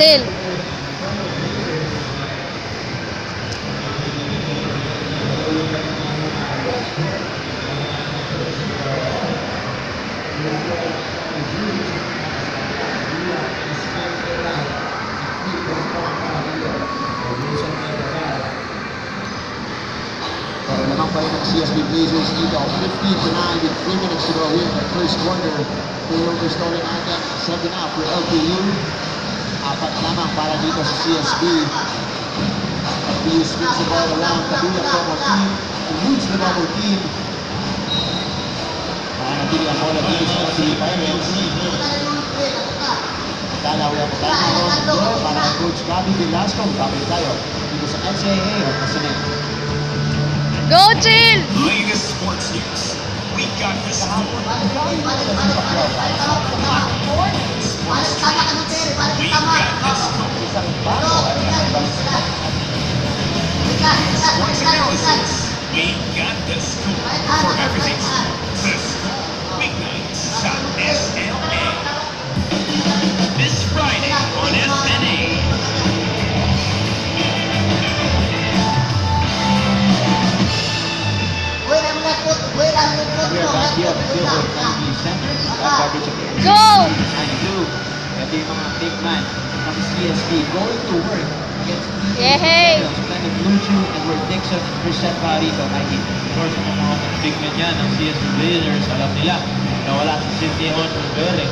chill. Naman pa rin ang CSB Blazers dito. 15-9 with 3 minutes to go here in the first quarter. Turnover story natin. Second half for LPU. Apat lamang para dito sa CSB. LPU spins the ball around. Kabuya double team. Eludes the double team. Nanatili ang bola dito sa LPU Pirates. Dalaw yung pagkakalo para ang Coach Gabby Velasco. Babalik tayo dito sa NCAA at Kasanin. Go, chill! Latest sports news. We got the score. We got the sports analysis. We got the score for everything sports. The score weeknights on SNA. This Friday on SNA. We are back here at the Gilbert Kennedy Center. Coverage of the Go! 92. Ito yung mga big man ng CSB going to work against Yehey! Leonard Luchu, Edward Dixon, and Christian Barrito. Of course, ang mga big men yan ng CSB Blazers, alam nila na wala si Cynthia Onfubere.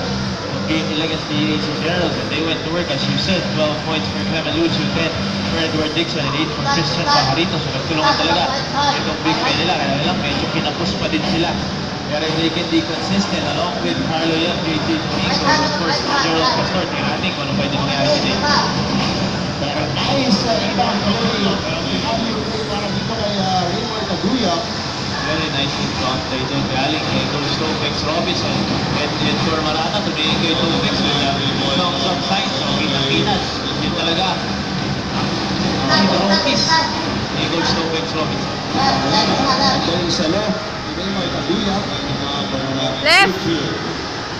Yung game nila against the AC Generals, and they went to work, as you said, 12 points for Clement Luchu, 10 for Edward Dixon, and 8 for Christian Barrito. So nagtulungan talaga itong big men nila, kaya lang medyo kinapos pa din sila. Pero they can be consistent along with Carlo Young, JT Domingo, and of course, Gerald Pastor. Tingnan natin kung ano pwede mangyari today. Pero nice rebound play. Para dito kay Raymond Kaguya. Very nice front play doon. Galing kay Coach Topex Robinson. And Tor Marata, tumingin kay Topex. Thumbs up sign. So, kita-kinas. Yun talaga. Ang rotis ni Coach Topex Robinson. Ito yung salo. Raymond Kaguya. Left!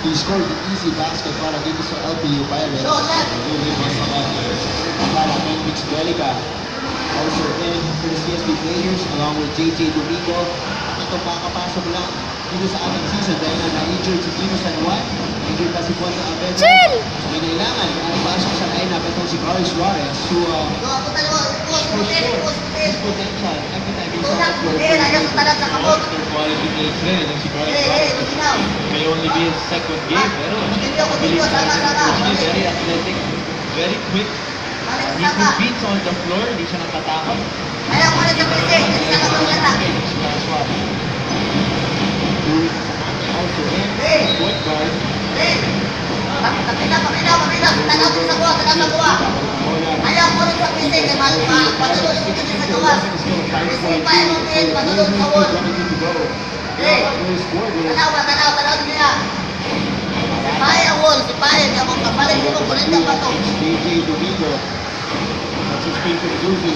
He scored the easy basket para dito sa LPU Pirates. Para Hendrix Belica. Also in for the CSB Blazers along with JJ Domingo. Ito makakapasok lang dito sa ating season dahil na-injured si Dino San Juan. Injured pa si Juan Abedra. Chill! May kailangan pasok sa lineup itong si Carlos Suarez to his potential every time he's on the floor. After quality plays rin. Itong si Carlos Suarez. May only be his second game. Pero mabilis na very athletic. Very quick. He competes on the floor. Hindi siya natatakot. Doing also in point guard. DJ Domingo. That's his speed for Zuzu.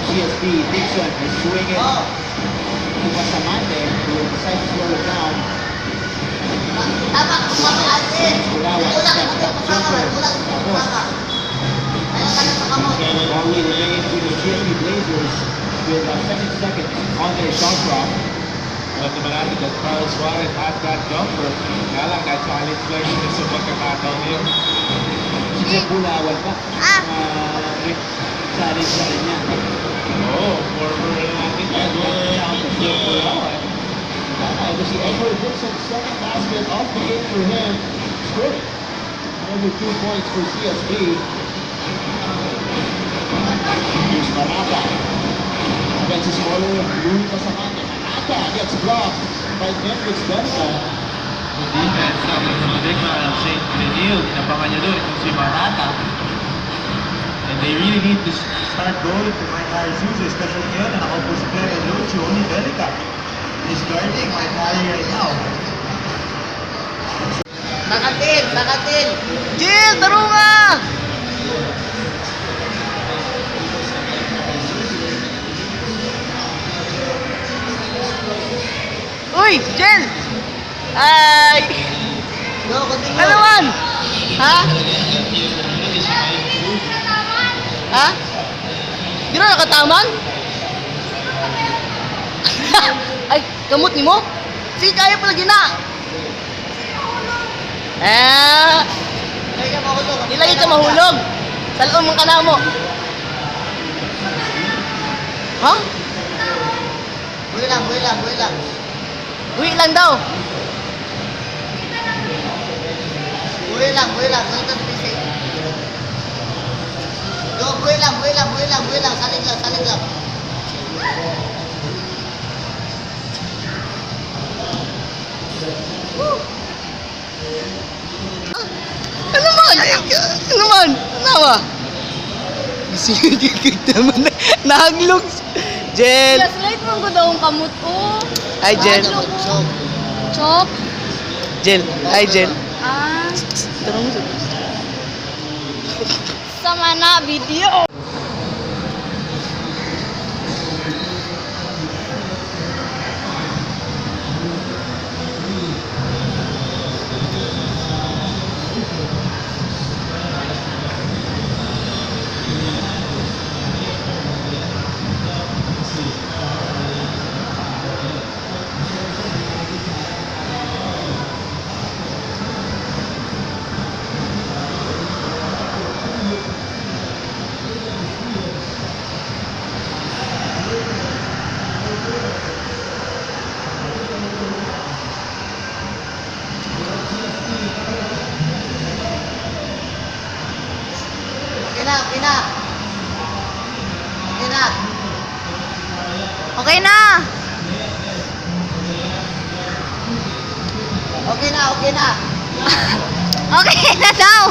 CSB, Dixon is swinging to Pasamante, who decides to slow it down. Only remain to the CSB Blazers with 7 seconds on their shot clock. Alam naman natin that Carlos Suarez has that jumper. Kaya lang, na-challenge lang siya sa pagkakataon niyo. Sige, Bulawan pa. Challenge sa kanya. Oo, former natin. Bulawan. Ito si Edward Dixon, second basket off the game for him. Scored. Another 2 points for CSB. Here's Marata. Against his smaller, Louis Pasamante. Marata gets blocked by Hendrix Belica. Good defense ng mga big man ng St. Benil. Inabangan niya doon kung si Marata. And they really need to start going to Mike Harris, especially ngayon na nakaupo si Clement Luchu, only Belica. is guarding my body right now. Sakatin! Jill, tarunga! Uy, Jill! Ay! Go, continue. Ano man? Ha? Ha? Di na nakataman? Ay, kamot ni mo? Sige, kaya pala gina. Ilagay ka mahulog. Sa loob mong kana mo. Ha? Buhay lang. Buhay lang daw. Buhay lang. Go, buhay lang. Salig lang. Ano man? Nawa? Sige, naman. Nahaglog. Jel. Yes, light mo ko daw ang kamot ko. Hi, Jel. Chop. Jel. Hi, Jel. Ah, Tarong mo. sama na video. Okay na. Okay na. Okay na daw.